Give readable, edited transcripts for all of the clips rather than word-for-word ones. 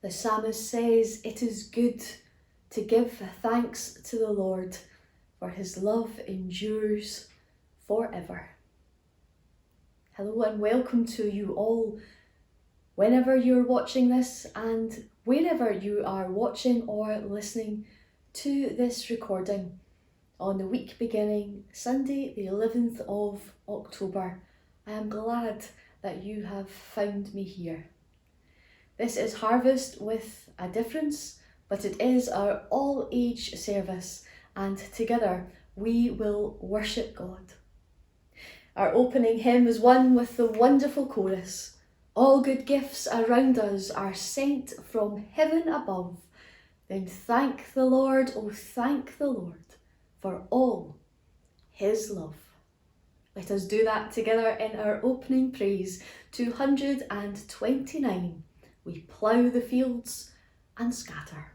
The psalmist says it is good to give thanks to the Lord, for his love endures forever. Hello and welcome to you all, whenever you're watching this and wherever you are watching or listening to this recording on the week beginning Sunday the 11th of October. I am glad that you have found me here. This is Harvest with a Difference, but it is our all-age service, and together we will worship God. Our opening hymn is one with the wonderful chorus, "All good gifts around us are sent from heaven above. Then thank the Lord, oh thank the Lord, for all his love." Let us do that together in our opening praise, 229. We plough the fields and scatter.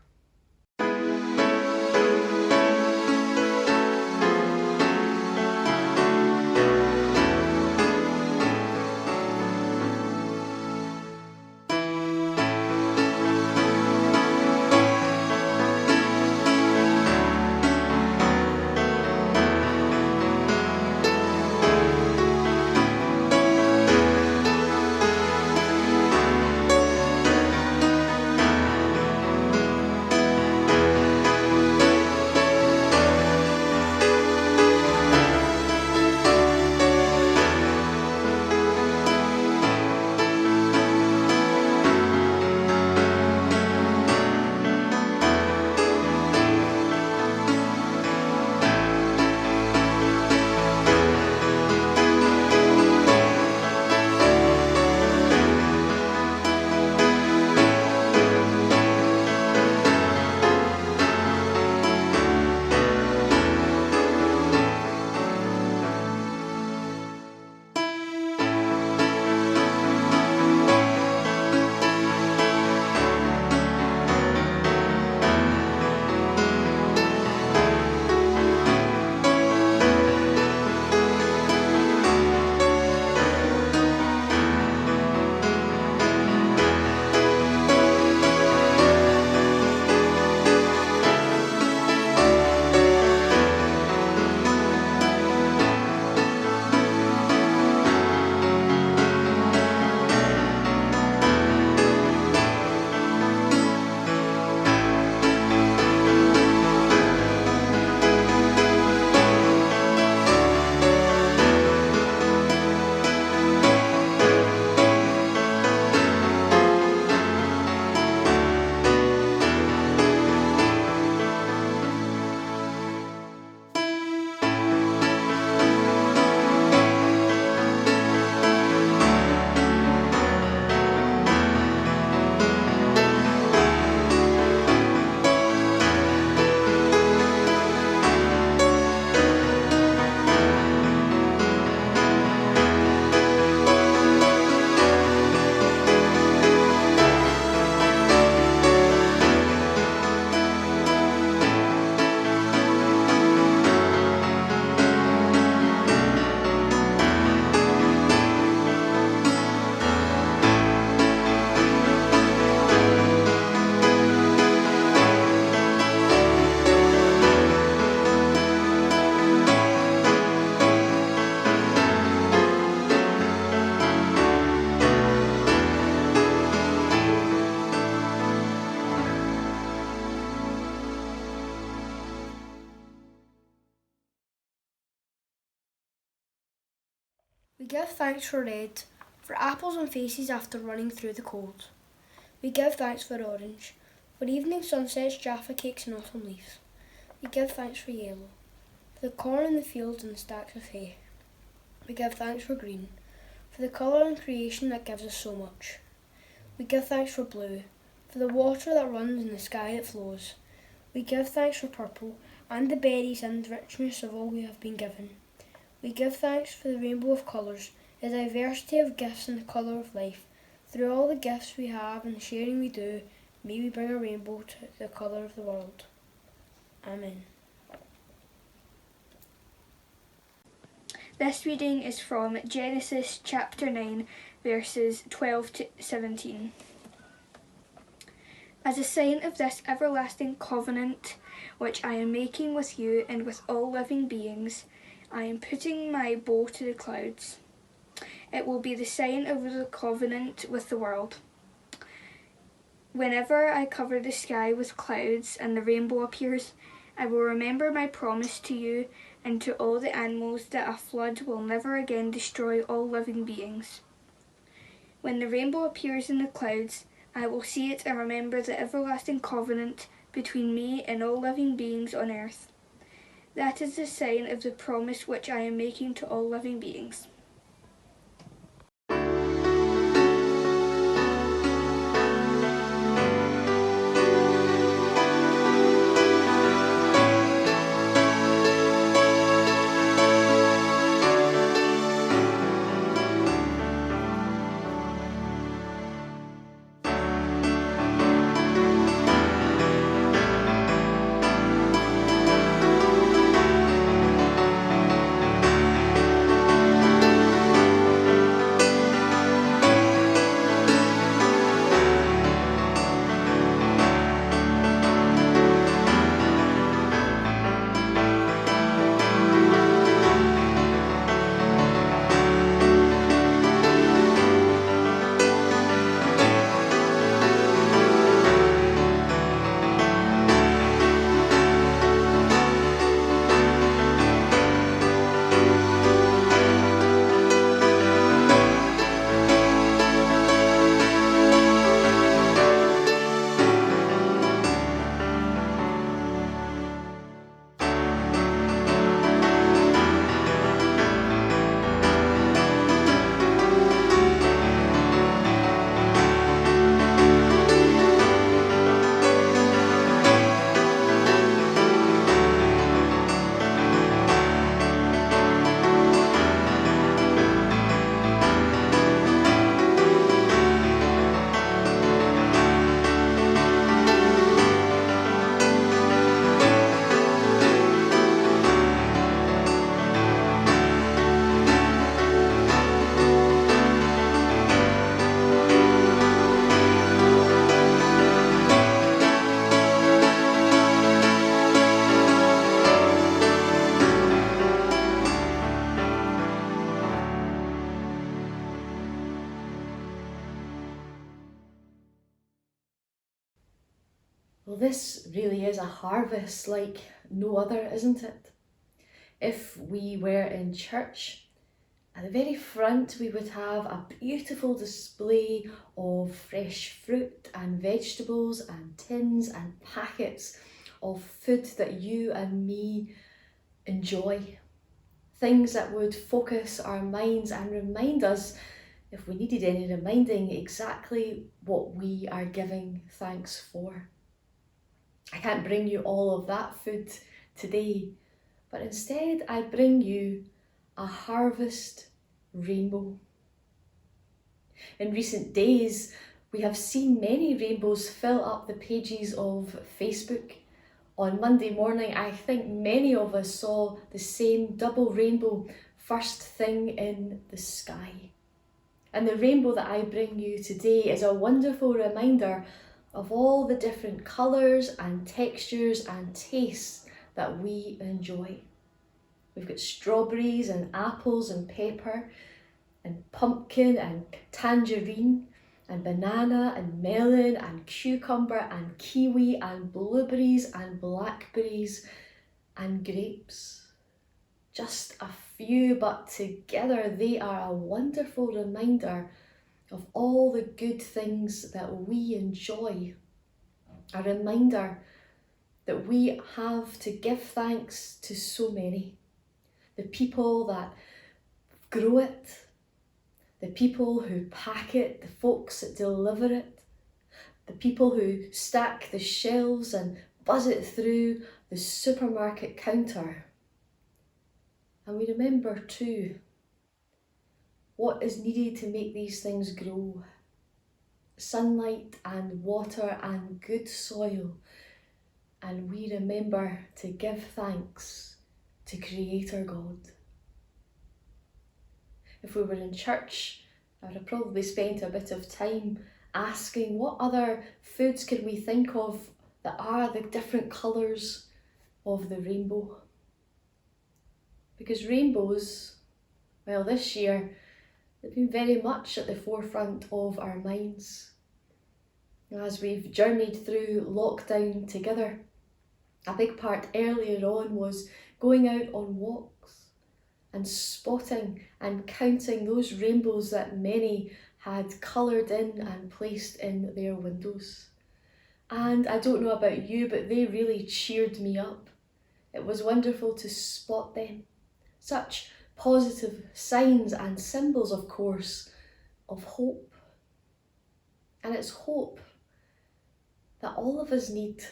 We give thanks for red, for apples and faces after running through the cold. We give thanks for orange, for evening sunsets, Jaffa cakes and autumn leaves. We give thanks for yellow, for the corn in the fields and the stacks of hay. We give thanks for green, for the colour in creation that gives us so much. We give thanks for blue, for the water that runs and the sky that flows. We give thanks for purple, and the berries and the richness of all we have been given. We give thanks for the rainbow of colours, the diversity of gifts and the colour of life. Through all the gifts we have and the sharing we do, may we bring a rainbow to the colour of the world. Amen. This reading is from Genesis chapter 9, verses 12 to 17. As a sign of this everlasting covenant which I am making with you and with all living beings, I am putting my bow to the clouds. It will be the sign of the covenant with the world. Whenever I cover the sky with clouds and the rainbow appears, I will remember my promise to you and to all the animals that a flood will never again destroy all living beings. When the rainbow appears in the clouds, I will see it and remember the everlasting covenant between me and all living beings on earth. That is the sign of the promise which I am making to all living beings. Well, this really is a harvest like no other, isn't it? If we were in church, at the very front we would have a beautiful display of fresh fruit and vegetables and tins and packets of food that you and me enjoy. Things that would focus our minds and remind us, if we needed any reminding, exactly what we are giving thanks for. I can't bring you all of that food today, but instead I bring you a harvest rainbow. In recent days, we have seen many rainbows fill up the pages of Facebook. On Monday morning, I think many of us saw the same double rainbow first thing in the sky. And the rainbow that I bring you today is a wonderful reminder of all the different colours and textures and tastes that we enjoy. We've got strawberries and apples and pepper and pumpkin and tangerine and banana and melon and cucumber and kiwi and blueberries and blackberries and grapes. Just a few, but together they are a wonderful reminder of all the good things that we enjoy. A reminder that we have to give thanks to so many. The people that grow it, the people who pack it, the folks that deliver it, the people who stack the shelves and buzz it through the supermarket counter. And we remember too what is needed to make these things grow. Sunlight and water and good soil. And we remember to give thanks to Creator God. If we were in church, I would have probably spent a bit of time asking what other foods can we think of that are the different colours of the rainbow. Because rainbows, well, this year, they've been very much at the forefront of our minds. As we've journeyed through lockdown together, a big part earlier on was going out on walks and spotting and counting those rainbows that many had coloured in and placed in their windows. And I don't know about you, but they really cheered me up. It was wonderful to spot them. Such positive signs and symbols, of course, of hope. And it's hope that all of us need.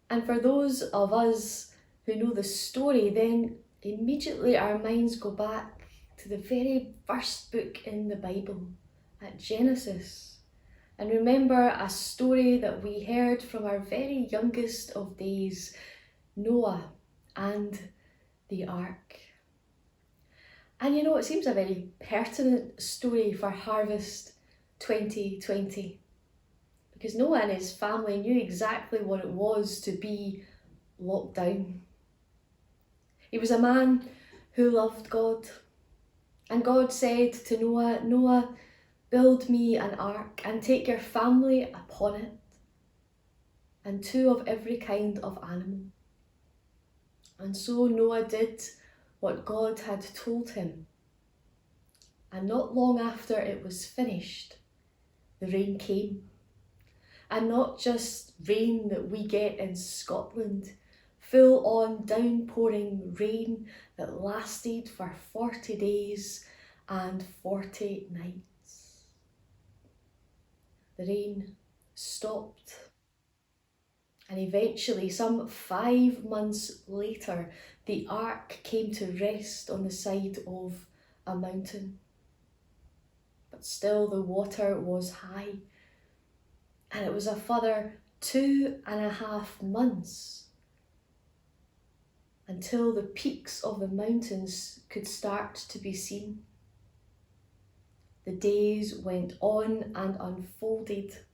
And for those of us who know the story, then immediately our minds go back to the very first book in the Bible, at Genesis, and remember a story that we heard from our very youngest of days, Noah and the ark. And you know, it seems a very pertinent story for Harvest 2020, because Noah and his family knew exactly what it was to be locked down. He was a man who loved God, and God said to Noah, "Noah, build me an ark and take your family upon it, and 2 of every kind of animal." And so Noah did what God had told him. And not long after it was finished, the rain came. And not just rain that we get in Scotland, full on downpouring rain that lasted for 40 days and 40 nights. The rain stopped, and eventually, some 5 months later, the ark came to rest on the side of a mountain. But still the water was high, and it was a further 2.5 months until the peaks of the mountains could start to be seen. The days went on and unfolded,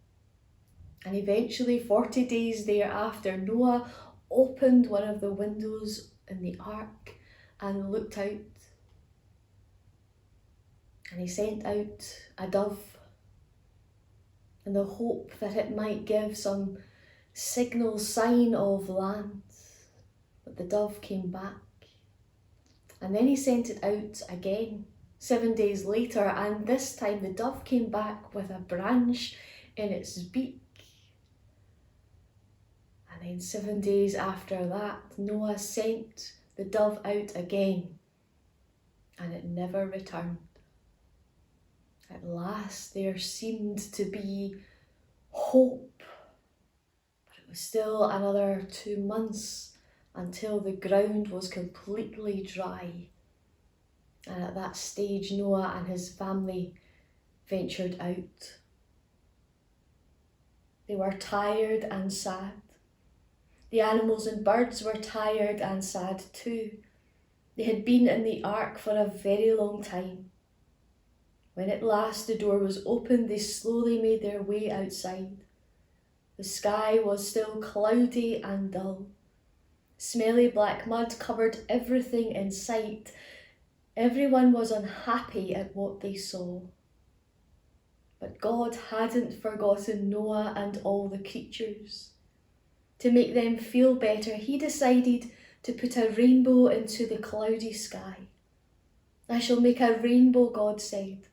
and eventually 40 days thereafter, Noah opened one of the windows in the ark and looked out, and he sent out a dove in the hope that it might give some signal sign of land. But the dove came back, and then he sent it out again 7 days later, and this time the dove came back with a branch in its beak. And then 7 days after that, Noah sent the dove out again, and it never returned. At last there seemed to be hope, but it was still another 2 months until the ground was completely dry. And at that stage, Noah and his family ventured out. They were tired and sad. The animals and birds were tired and sad too. They had been in the ark for a very long time. When at last the door was opened, they slowly made their way outside. The sky was still cloudy and dull. Smelly black mud covered everything in sight. Everyone was unhappy at what they saw. But God hadn't forgotten Noah and all the creatures. To make them feel better, he decided to put a rainbow into the cloudy sky. "I shall make a rainbow," God said,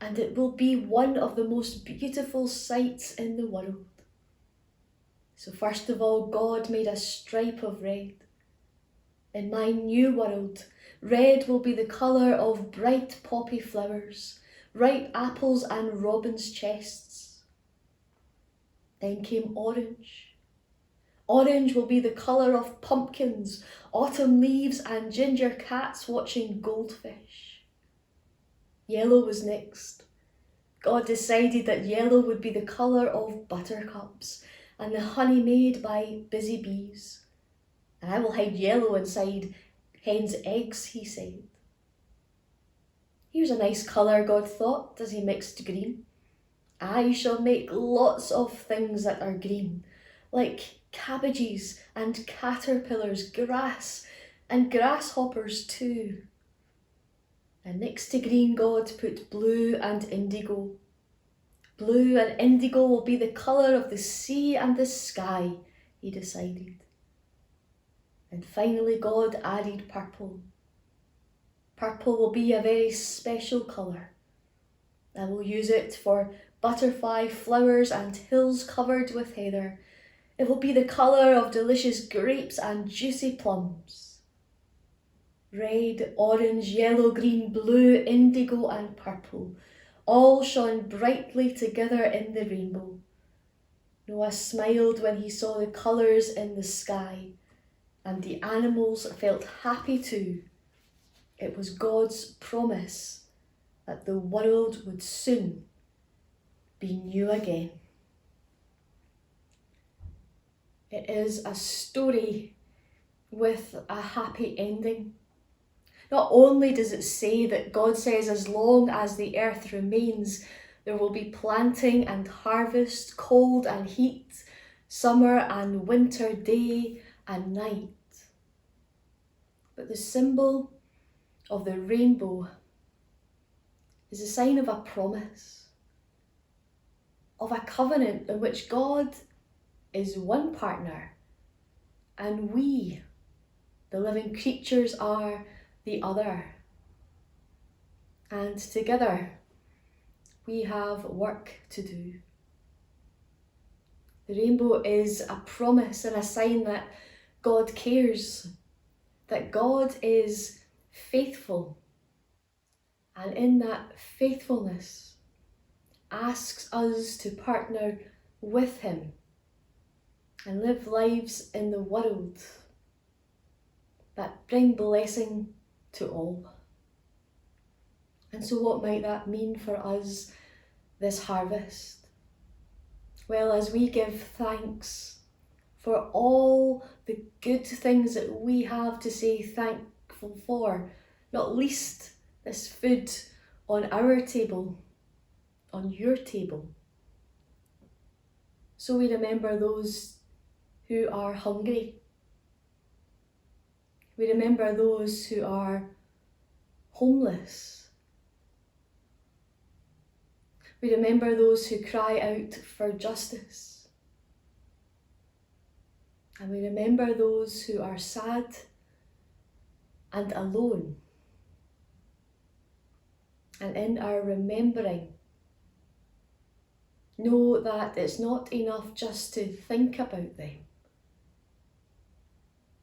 "and it will be one of the most beautiful sights in the world." So first of all, God made a stripe of red. In my new world, red will be the colour of bright poppy flowers, ripe apples and robins' chests. Then came orange. Orange will be the colour of pumpkins, autumn leaves and ginger cats watching goldfish. Yellow was next. God decided that yellow would be the colour of buttercups and the honey made by busy bees. "And I will hide yellow inside hens' eggs," he said. "Here's a nice colour," God thought as he mixed green. I shall make lots of things that are green, like cabbages and caterpillars, grass and grasshoppers too. And next to green, God put blue and indigo. Blue and indigo will be the colour of the sea and the sky, he decided. And finally God added purple. Purple will be a very special colour. I will use it for butterfly flowers and hills covered with heather. It will be the colour of delicious grapes and juicy plums. Red, orange, yellow, green, blue, indigo and purple all shone brightly together in the rainbow. Noah smiled when he saw the colours in the sky, and the animals felt happy too. It was God's promise that the world would soon be new again. It is a story with a happy ending. Not only does it say that God says as long as the earth remains, there will be planting and harvest, cold and heat, summer and winter, day and night. But the symbol of the rainbow is a sign of a promise, of a covenant in which God is one partner and we, the living creatures, are the other. And together we have work to do. The rainbow is a promise and a sign that God cares, that God is faithful, and in that faithfulness asks us to partner with him and live lives in the world that bring blessing to all. And so what might that mean for us this harvest? Well, as we give thanks for all the good things that we have to say thankful for, not least this food on our table, on your table. So we remember those who are hungry. We remember those who are homeless. We remember those who cry out for justice. And we remember those who are sad and alone. And in our remembering, know that it's not enough just to think about them,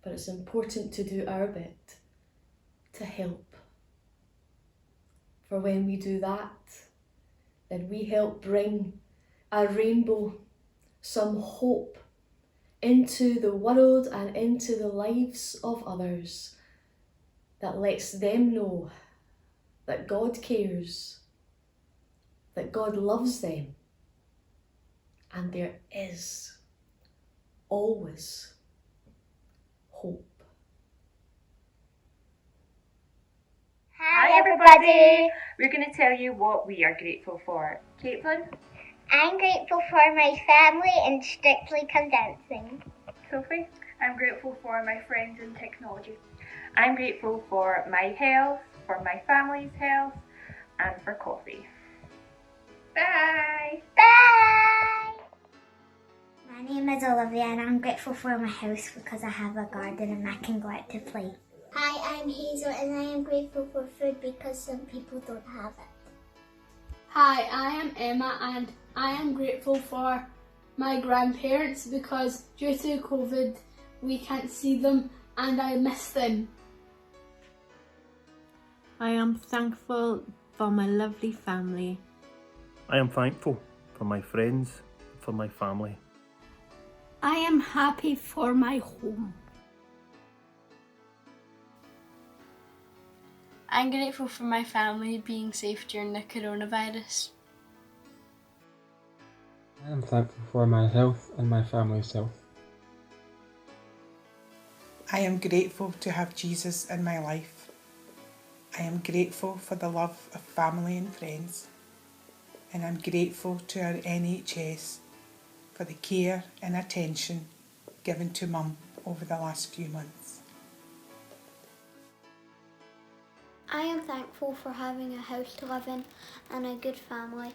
but it's important to do our bit to help. For when we do that, then we help bring a rainbow, some hope into the world and into the lives of others, that lets them know that God cares, that God loves them, and there is always hope. Hi everybody! We're going to tell you what we are grateful for. Caitlin? I'm grateful for my family and Strictly Condensing. Sophie? I'm grateful for my friends in technology. I'm grateful for my health, for my family's health, and for coffee. Bye! Bye! My name is Olivia and I'm grateful for my house because I have a garden and I can go out to play. Hi, I'm Hazel and I am grateful for food because some people don't have it. Hi, I am Emma and I am grateful for my grandparents because due to COVID we can't see them and I miss them. I am thankful for my lovely family. I am thankful for my friends, for my family. I am happy for my home. I'm grateful for my family being safe during the coronavirus. I am thankful for my health and my family's health. I am grateful to have Jesus in my life. I am grateful for the love of family and friends. and I'm grateful to our NHS for the care and attention given to Mum over the last few months. I am thankful for having a house to live in and a good family.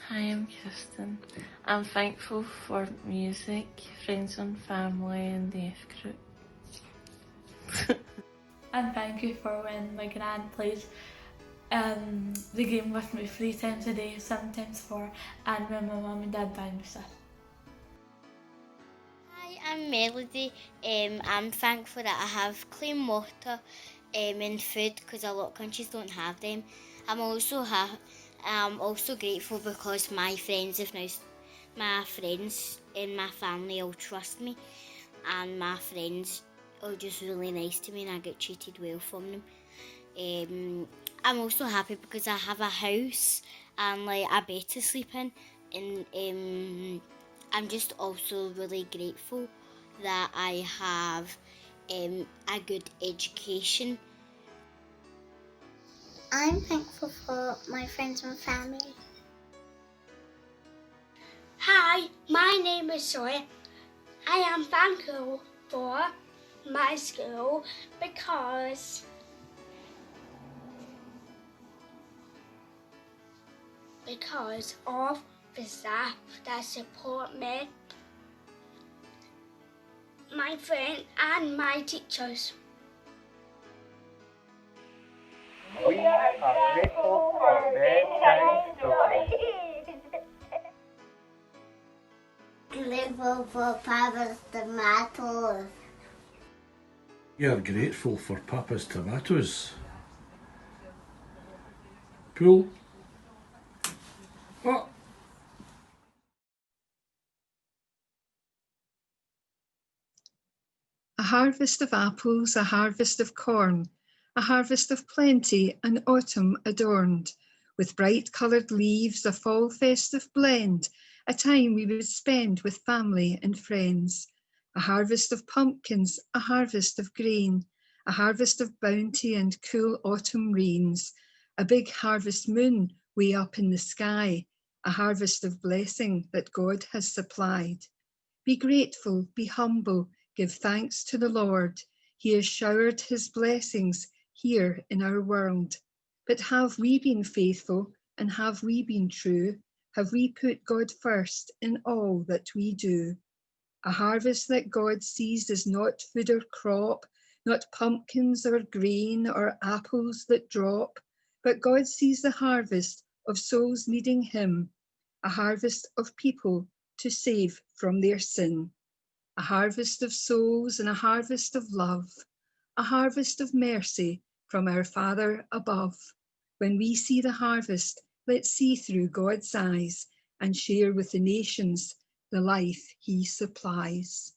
Hi, I'm Kirsten. I'm thankful for music, friends and family and the F group. And thank you for when my gran plays the game with me 3 times a day, sometimes 4, and when my mum and dad buy me stuff. Hi, I'm Melody. I'm thankful that I have clean water and food because a lot of countries don't have them. I'm also grateful because my friends and my family all trust me, and my friends are just really nice to me and I get treated well from them. I'm also happy because I have a house and like a bed to sleep in, and I'm just also really grateful that I have a good education. I'm thankful for my friends and family. Hi, my name is Sawyer. I am thankful for my school because of the staff that support me, my friends and my teachers. We are grateful for bedtime stories. Grateful for Papa's tomatoes. We are grateful for Papa's tomatoes. Pool. What? A harvest of apples, a harvest of corn, a harvest of plenty, an autumn adorned, with bright coloured leaves, a fall festive blend, a time we would spend with family and friends. A harvest of pumpkins, a harvest of grain, a harvest of bounty and cool autumn rains, a big harvest moon way up in the sky, a harvest of blessing that God has supplied. Be grateful, be humble, give thanks to the Lord. He has showered his blessings here in our world. But have we been faithful and have we been true? Have we put God first in all that we do? A harvest that God sees is not food or crop, not pumpkins or grain or apples that drop, but God sees the harvest of souls needing him, a harvest of people to save from their sin. A harvest of souls and a harvest of love, a harvest of mercy from our Father above. When we see the harvest, let's see through God's eyes and share with the nations the life he supplies.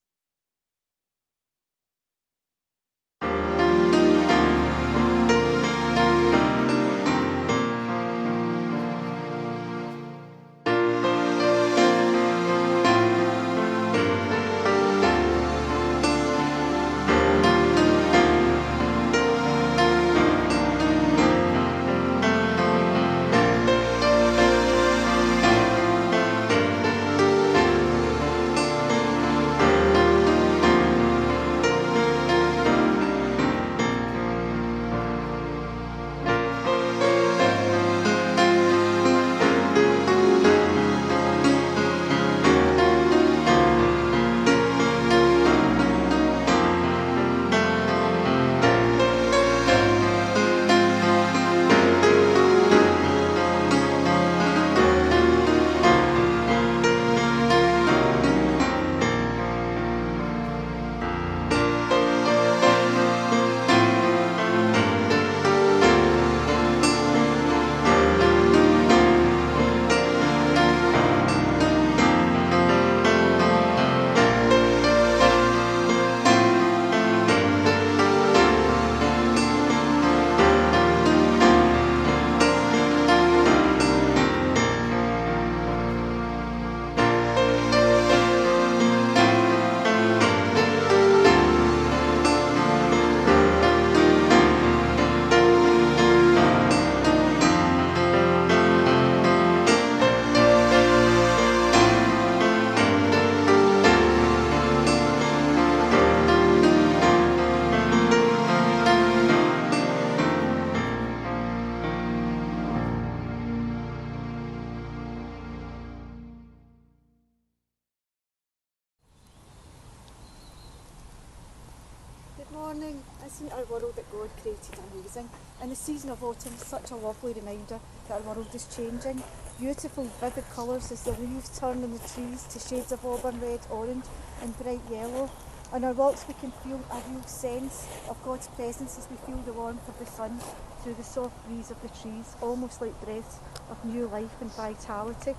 Isn't our world that God created amazing? And the season of autumn is such a lovely reminder that our world is changing. Beautiful, vivid colours as the leaves turn on the trees to shades of auburn red, orange and bright yellow. On our walks we can feel a real sense of God's presence as we feel the warmth of the sun through the soft breeze of the trees, almost like breaths of new life and vitality.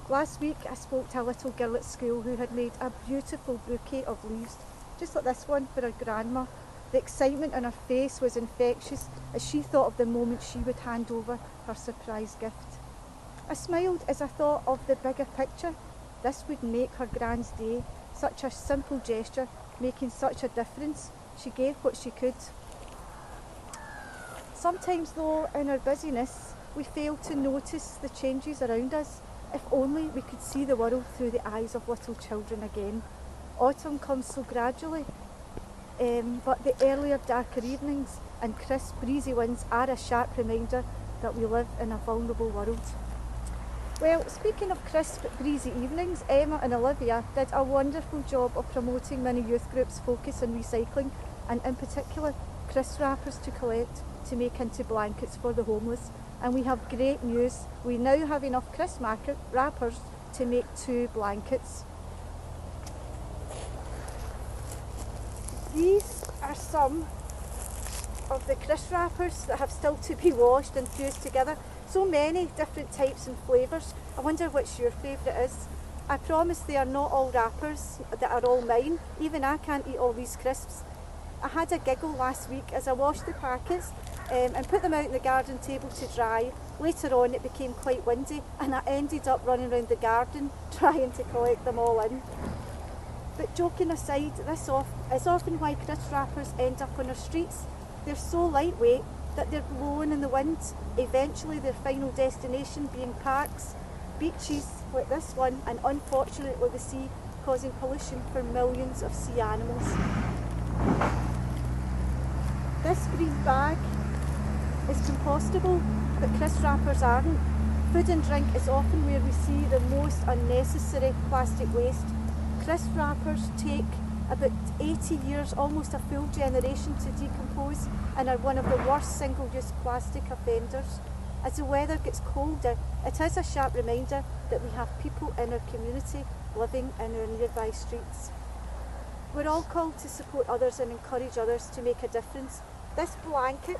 Last week I spoke to a little girl at school who had made a beautiful bouquet of leaves, just like this one, for her grandma. The excitement on her face was infectious as she thought of the moment she would hand over her surprise gift. I smiled as I thought of the bigger picture. This would make her Gran's day, such a simple gesture, making such a difference. She gave what she could. Sometimes though, in our busyness, we fail to notice the changes around us. If only we could see the world through the eyes of little children again. Autumn comes so gradually, but the earlier, darker evenings and crisp, breezy winds are a sharp reminder that we live in a vulnerable world. Well, speaking of crisp, breezy evenings, Emma and Olivia did a wonderful job of promoting many youth groups' focus on recycling, and in particular, crisp wrappers to collect to make into blankets for the homeless. And we have great news. We now have enough crisp wrappers to make 2 blankets. These are some of the crisp wrappers that have still to be washed and fused together. So many different types and flavours. I wonder which your favourite is. I promise they are not all wrappers that are all mine. Even I can't eat all these crisps. I had a giggle last week as I washed the packets and put them out on the garden table to dry. Later on it became quite windy and I ended up running around the garden trying to collect them all in. But joking aside, this is often why crisp wrappers end up on our streets. They're so lightweight that they're blown in the wind, eventually their final destination being parks, beaches like this one, and unfortunately the sea, causing pollution for millions of sea animals. This green bag is compostable, but crisp wrappers aren't. Food and drink is often where we see the most unnecessary plastic waste. Crisp wrappers take about 80 years, almost a full generation, to decompose and are one of the worst single-use plastic offenders. As the weather gets colder, it is a sharp reminder that we have people in our community living in our nearby streets. We're all called to support others and encourage others to make a difference. This blanket,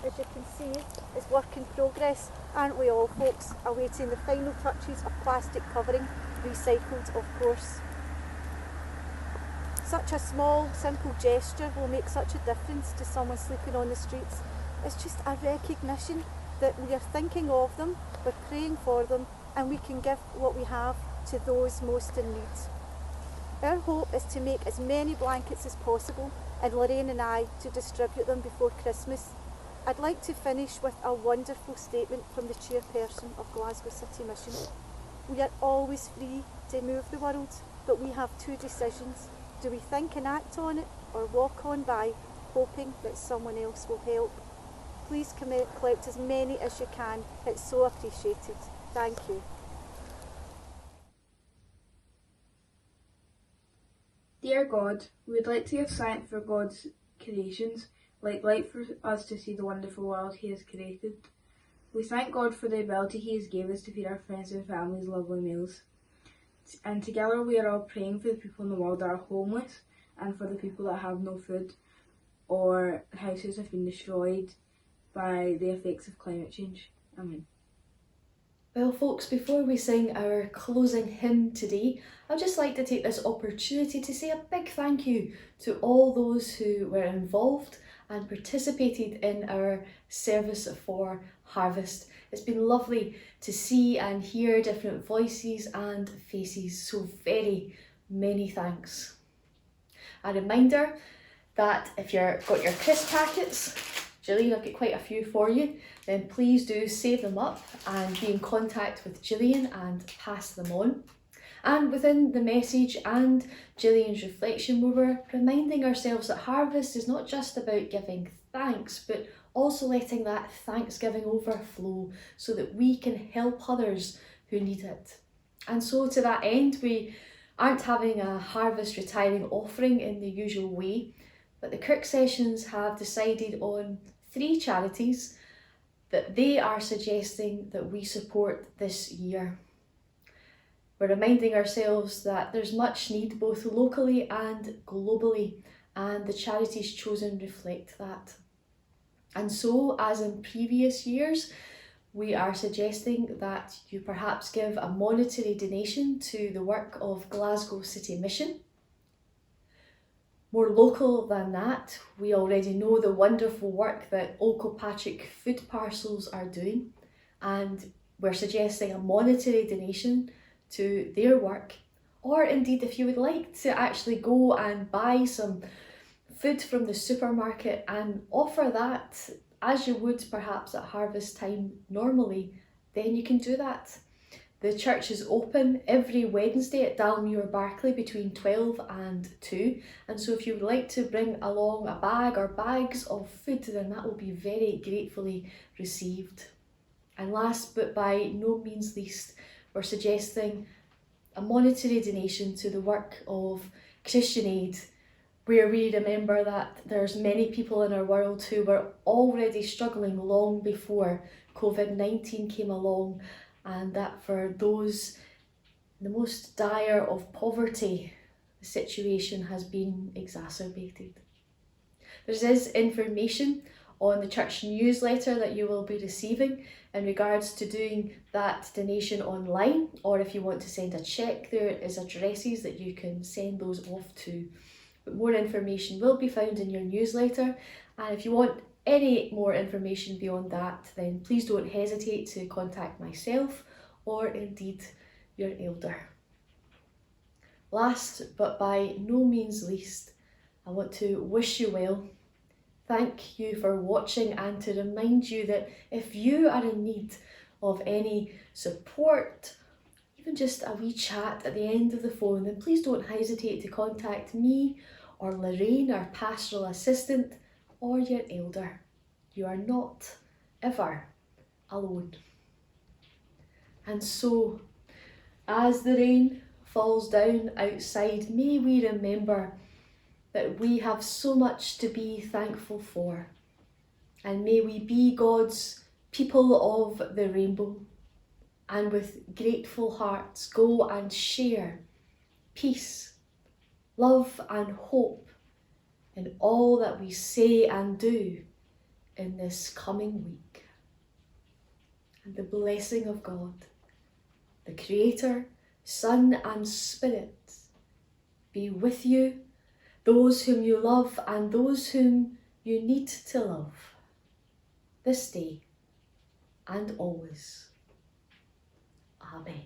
as you can see, is work in progress, aren't we all, folks, awaiting the final touches of plastic covering, recycled of course. Such a small, simple gesture will make such a difference to someone sleeping on the streets. It's just a recognition that we are thinking of them, we're praying for them, and we can give what we have to those most in need. Our hope is to make as many blankets as possible, and Lorraine and I to distribute them before Christmas. I'd like to finish with a wonderful statement from the chairperson of Glasgow City Mission. We are always free to move the world, but we have 2 decisions. Do we think and act on it, or walk on by, hoping that someone else will help? Please collect as many as you can. It's so appreciated. Thank you. Dear God, we would like to give thanks for God's creations, like light for us to see the wonderful world He has created. We thank God for the ability He has given us to feed our friends and families lovely meals. And together we are all praying for the people in the world that are homeless and for the people that have no food or houses have been destroyed by the effects of climate change. Amen. Well folks, before we sing our closing hymn today, I'd just like to take this opportunity to say a big thank you to all those who were involved and participated in our service for Harvest. It's been lovely to see and hear different voices and faces, so very many thanks. A reminder that if you've got your crisp packets, Gillian, I've got quite a few for you, then please do save them up and be in contact with Gillian and pass them on. And within the message and Gillian's reflection, we were reminding ourselves that Harvest is not just about giving thanks, but also letting that thanksgiving overflow so that we can help others who need it. And so to that end, we aren't having a Harvest retiring offering in the usual way, but the Kirk Sessions have decided on 3 charities that they are suggesting that we support this year. We're reminding ourselves that there's much need both locally and globally, and the charities chosen reflect that. And so, as in previous years, we are suggesting that you perhaps give a monetary donation to the work of Glasgow City Mission. More local than that, we already know the wonderful work that Patrick food parcels are doing, and we're suggesting a monetary donation to their work. Or indeed, if you would like to actually go and buy some food from the supermarket and offer that as you would perhaps at harvest time normally, then you can do that. The church is open every Wednesday at Dalmuir, Barclay between 12 and 2, and so if you would like to bring along a bag or bags of food, then that will be very gratefully received. And last but by no means least, we're suggesting a monetary donation to the work of Christian Aid, where we remember that there's many people in our world who were already struggling long before COVID-19 came along, and that for those in the most dire of poverty, the situation has been exacerbated. There is information on the church newsletter that you will be receiving in regards to doing that donation online, or if you want to send a cheque, there is addresses that you can send those off to. But more information will be found in your newsletter, and if you want any more information beyond that, then please don't hesitate to contact myself or indeed your elder. Last but by no means least, I want to wish you well. Thank you for watching, and to remind you that if you are in need of any support, even just a wee chat at the end of the phone, then please don't hesitate to contact me or Lorraine, our pastoral assistant, or your elder. You are not ever alone. And so, as the rain falls down outside, may we remember that we have so much to be thankful for, and may we be God's people of the rainbow, and with grateful hearts go and share peace, love and hope in all that we say and do in this coming week. And the blessing of God, the Creator, Son and Spirit, be with you, those whom you love and those whom you need to love, this day and always. Amen.